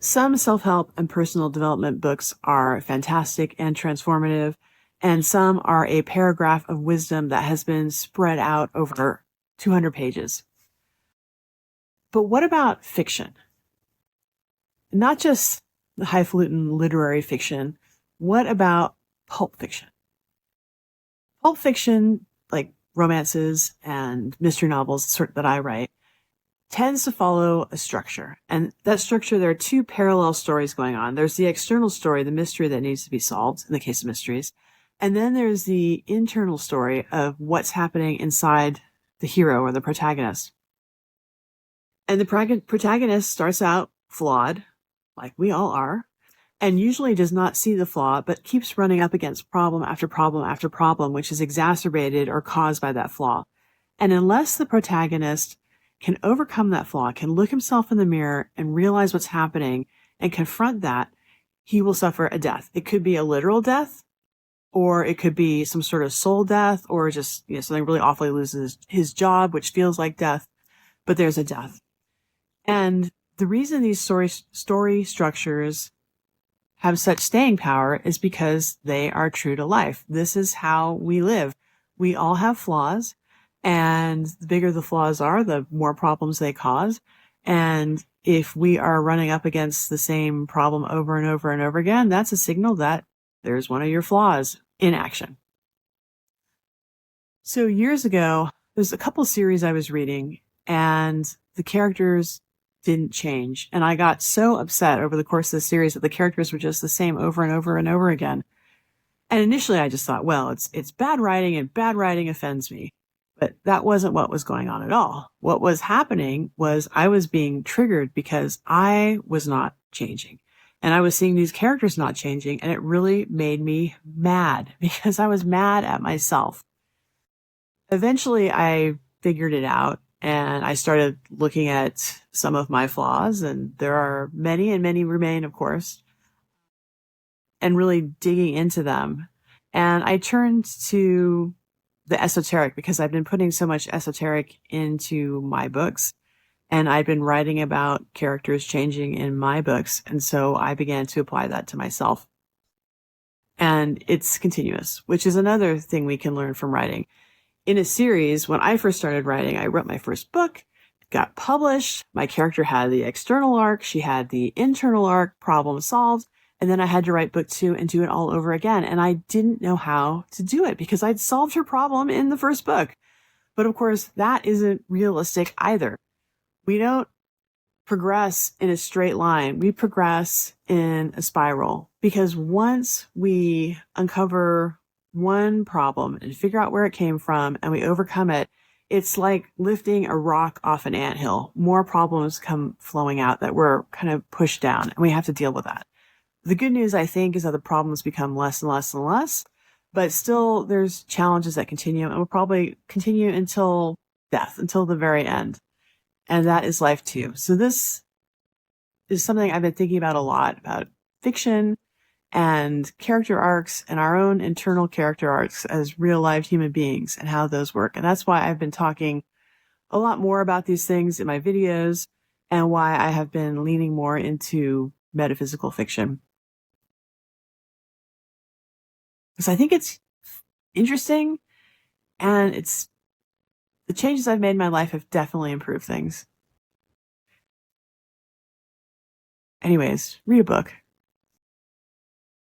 Some self-help and personal development books are fantastic and transformative, and some are a paragraph of wisdom that has been spread out over 200 pages. But what about fiction? Not just the highfalutin literary fiction. What about pulp fiction? Pulp fiction, like romances and mystery novels, the sort that I write, tends to follow a structure. And that structure, there are two parallel stories going on. There's the external story, the mystery that needs to be solved in the case of mysteries. And then there's the internal story of what's happening inside the hero or the protagonist. And the protagonist starts out flawed, like we all are, and usually does not see the flaw, but keeps running up against problem after problem after problem, which is exacerbated or caused by that flaw. And unless the protagonist can overcome that flaw, can look himself in the mirror and realize what's happening and confront that, he will suffer a death. It could be a literal death, or it could be some sort of soul death, or just, something really awful. He loses his job, which feels like death, but there's a death. And the reason these story structures have such staying power is because they are true to life. This is how we live. We all have flaws. And the bigger the flaws are, the more problems they cause. And if we are running up against the same problem over and over and over again, that's a signal that there's one of your flaws in action. So years ago, there's a couple series I was reading, and the characters didn't change. And I got so upset over the course of the series that the characters were just the same over and over and over again. And initially I just thought, well, it's bad writing, and bad writing offends me. But that wasn't what was going on at all. What was happening was I was being triggered because I was not changing. And I was seeing these characters not changing, and it really made me mad because I was mad at myself. Eventually, I figured it out, and I started looking at some of my flaws, and there are many, and many remain, of course, and really digging into them. And I turned to the esoteric because I've been putting so much esoteric into my books, and I've been writing about characters changing in my books. And so I began to apply that to myself. And it's continuous, which is another thing we can learn from writing. In a series, when I first started writing, I wrote my first book, got published. My character had the external arc. She had the internal arc, problem solved. And then I had to write book 2 and do it all over again. And I didn't know how to do it because I'd solved her problem in the first book. But of course, that isn't realistic either. We don't progress in a straight line. We progress in a spiral, because once we uncover one problem and figure out where it came from and we overcome it, it's like lifting a rock off an anthill. More problems come flowing out that we're kind of pushed down, and we have to deal with that. The good news, I think, is that the problems become less and less and less, but still there's challenges that continue, and will probably continue until death, until the very end. And that is life too. So this is something I've been thinking about a lot, about fiction and character arcs and our own internal character arcs as real life human beings and how those work. And that's why I've been talking a lot more about these things in my videos, and why I have been leaning more into metaphysical fiction. Because I think it's interesting, and the changes I've made in my life have definitely improved things. Anyways, read a book.